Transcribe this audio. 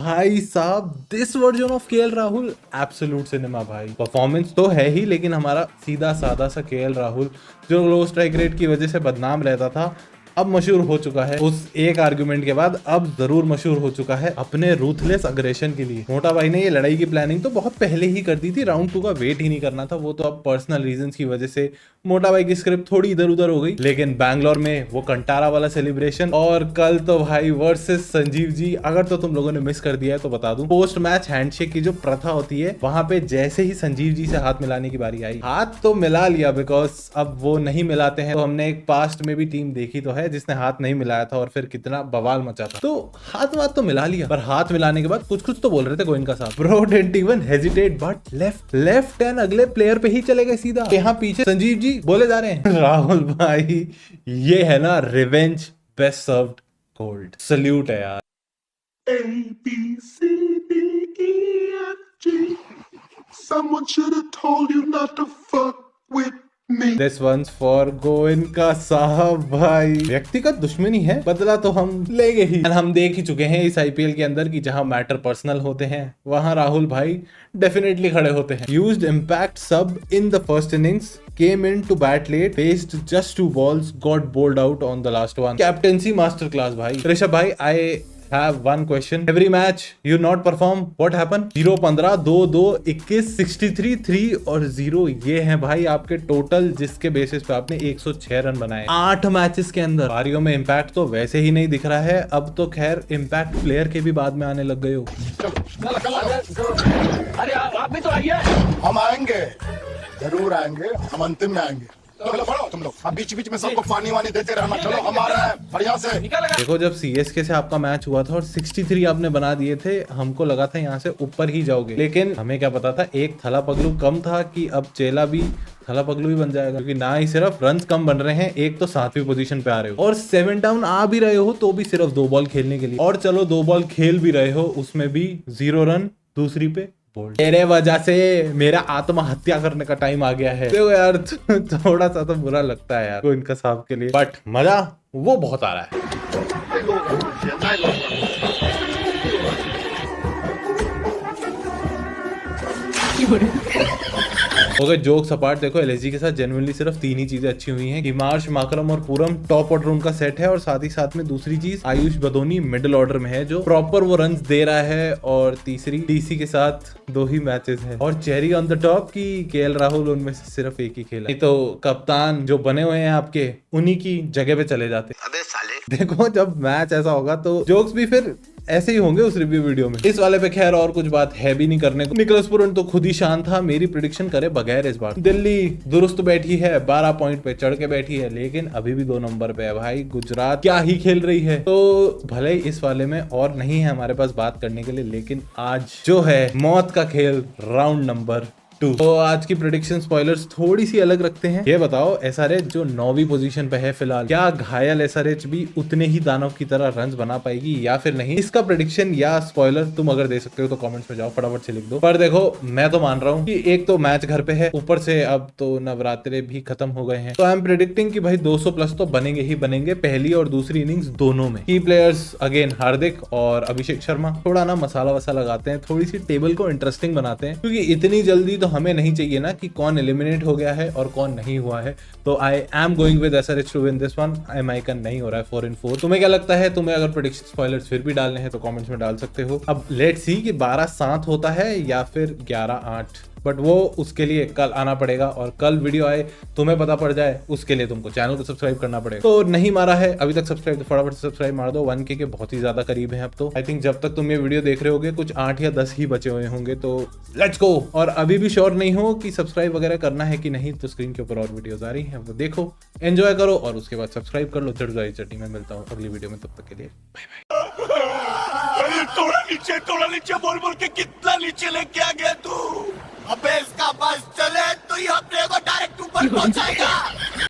भाई साहब this version of KL Rahul absolute cinema भाई। परफॉर्मेंस तो है ही, लेकिन हमारा सीधा सादा सा केएल राहुल जो लो स्ट्राइक रेट की वजह से बदनाम रहता था, अब मशहूर हो चुका है। उस एक आर्गुमेंट के बाद अब जरूर मशहूर हो चुका है अपने रूथलेस अग्रेशन के लिए। मोटा भाई ने ये लड़ाई की प्लानिंग तो बहुत पहले ही कर दी थी, राउंड 2 का वेट ही नहीं करना था। वो तो अब पर्सनल रीजंस की वजह से मोटा भाई की स्क्रिप्ट थोड़ी इधर उधर हो गई, लेकिन बैंगलोर में वो कंटारा वाला सेलिब्रेशन और कल तो भाई वर्सेस संजीव जी। अगर तो तुम लोगों ने मिस कर दिया है तो बता दूं, पोस्ट मैच हैंडशेक की जो प्रथा होती है, वहां पे जैसे ही संजीव जी से हाथ मिलाने की बारी आई, हाथ तो मिला लिया, बिकॉज अब वो नहीं मिलाते हैं। तो हमने एक पास्ट में भी टीम देखी तो है जिसने हाथ नहीं मिलाया था और फिर कितना बवाल मचा था। तो हाथ तो मिला लिया, पर हाथ मिलाने के बाद कुछ तो बोल रहे थे गोइंका साहब। Bro didn't even hesitate but left and अगले प्लेयर पे ही चले गए सीधा। यहाँ पीछे संजीव जी बोले जा रहे हैं। राहुल भाई ये है ना revenge best served cold. Salute है यार। ABCDEFG. Someone should have told you not to fuck with me. This one's for Goenka साहब भाई। व्यक्तिगत दुश्मनी है, बदला तो हम लेंगे ही। हम देख ही चुके हैं इस आईपीएल के अंदर कि जहां मैटर पर्सनल होते हैं वहां राहुल भाई डेफिनेटली खड़े होते हैं। यूज्ड इम्पैक्ट सब in the first innings, came in to bat late, faced just 2 balls, got bowled out on the last one. Captaincy masterclass भाई। ऋषभ भाई I have one question. Every match you not perform, what happen? 0-15, 2-2, 21, 63, 3 और 0 ये हैं भाई आपके total, जिसके basis पे आपने 106 रन बनाए 8 मैचेस के अंदर। पारियों में इम्पैक्ट तो वैसे ही नहीं दिख रहा है, अब तो खैर इम्पैक्ट प्लेयर के भी बाद में आने लग गए हो। अरे आप भी तो आइए। हम आएंगे, जरूर आएंगे, हम अंतिम में आएंगे। चलो बढ़ो तुम लोग, अब बीच बीच में सबको पानी वानी देते रहना। चलो हमारा है बढ़िया से। देखो जब सीएसके से आपका मैच हुआ था और 63 आपने बना दिए थे, हमको लगा था यहाँ से ऊपर ही जाओगे, लेकिन हमें क्या पता था एक थला पगलू कम था कि अब चेला भी थला पगलू ही बन जाएगा। क्योंकि ना ही सिर्फ रन कम बन रहे हैं, एक तो 7वीं पोजीशन पे आ रहे हो और 7 डाउन आ भी रहे हो तो भी सिर्फ 2 बॉल खेलने के लिए। और चलो 2 बॉल खेल भी रहे हो, उसमें भी 0 रन दूसरी पे। तेरे वजह से मेरा आत्महत्या करने का टाइम आ गया है। देखो यार थोड़ा सा तो बुरा लगता है यार इनका साहब के लिए, बट मजा वो बहुत आ रहा है। ओके जोक्स अपार्ट, देखो एलएसजी के साथ जेन्युइनली सिर्फ 3 ही चीजें अच्छी हुई हैं कि मार्श, माकरम और पूरम टॉप ऑर्डर उनका सेट है, और साथ ही साथ में दूसरी चीज आयुष बदोनी मिडिल ऑर्डर में है जो प्रॉपर वो रन्स दे रहा है, और तीसरी डीसी के साथ 2 ही मैचेस है, और चेरी ऑन द टॉप की केएल राहुल उनमें से सिर्फ एक ही खेला। नहीं तो कप्तान जो बने हुए हैं आपके उन्हीं की जगह पे चले जाते। अबे साले। देखो जब मैच ऐसा होगा तो जोक्स भी फिर ऐसे ही होंगे उस रिव्यू वीडियो में। इस वाले पे खैर और कुछ बात है भी नहीं करने को। निकोलस पुरन तो खुद ही शांत था, मेरी प्रेडिक्शन करे बगैर इस बार। दिल्ली दुरुस्त बैठी है, 12 पॉइंट पे चढ़ के बैठी है, लेकिन अभी भी 2 नंबर पे है भाई। गुजरात क्या ही खेल रही है। तो भले ही इस वाले में और नहीं है हमारे पास बात करने के लिए, लेकिन आज जो है मौत का खेल राउंड नंबर 2। तो आज की प्रेडिक्शन स्पॉयलर्स थोड़ी सी अलग रखते हैं। ये बताओ एसआरएच जो 9वीं पोजीशन पे है फिलहाल, क्या घायल एसआरएच भी उतने ही दानव की तरह रन्स बना पाएगी या फिर नहीं? इसका प्रेडिक्शन या स्पॉइलर तुम अगर दे सकते हो तो कमेंट्स में जाओ फटाफट से लिख दो। पर देखो मैं तो मान रहा हूँ कि एक तो मैच घर पे है, ऊपर से अब तो नवरात्रे भी खत्म हो गए हैं, तो आई एम प्रेडिक्टिंग कि भाई 200 प्लस तो बनेंगे ही बनेंगे पहली और दूसरी इनिंग्स दोनों में। की प्लेयर्स अगेन हार्दिक और अभिषेक शर्मा थोड़ा ना मसाला वसा लगाते हैं, थोड़ी सी टेबल को इंटरेस्टिंग बनाते हैं, क्योंकि इतनी जल्दी तो हमें नहीं चाहिए ना कि कौन एलिमिनेट हो गया है और कौन नहीं हुआ है। तो I am going with SRH to win this one. एमआईकन नहीं हो रहा है 4-4। तुम्हें क्या लगता है? तुम्हें अगर प्रेडिक्शन स्पॉयलर्स फिर भी डालने हैं तो कमेंट्स में डाल सकते हो। अब लेट्स सी कि 12-7 होता है या फिर 11-8, बट वो उसके लिए कल आना पड़ेगा, और कल वीडियो आए तुम्हें पता पड़ जाए उसके लिए तुमको चैनल को सब्सक्राइब करना पड़ेगा। तो नहीं मारा है अभी तक सब्सक्राइब तो फटाफट सब्सक्राइब मार दो। 1K के बहुत ही ज्यादा करीब है अब तो। आई थिंक जब तक तुम ये वीडियो देख रहे होगे कुछ 8 या 10 ही बचे हुए होंगे, तो लेट्स गो। और अभी भी श्योर नहीं हो कि सब्सक्राइब वगैरह करना है कि नहीं, तो स्क्रीन के ऊपर और वीडियोस आ रही हैं, वो देखो, एंजॉय करो और उसके बाद सब्सक्राइब कर लो। जड़जाई चट्टी में मिलता हूँ अगली वीडियो में, तब तक के लिए बाय बाय। थोड़ा नीचे बोल बोल के कितना नीचे लेके आ गया तू। अबे इसका बस चले तो ये अपने को डायरेक्ट ऊपर पहुंचाएगा।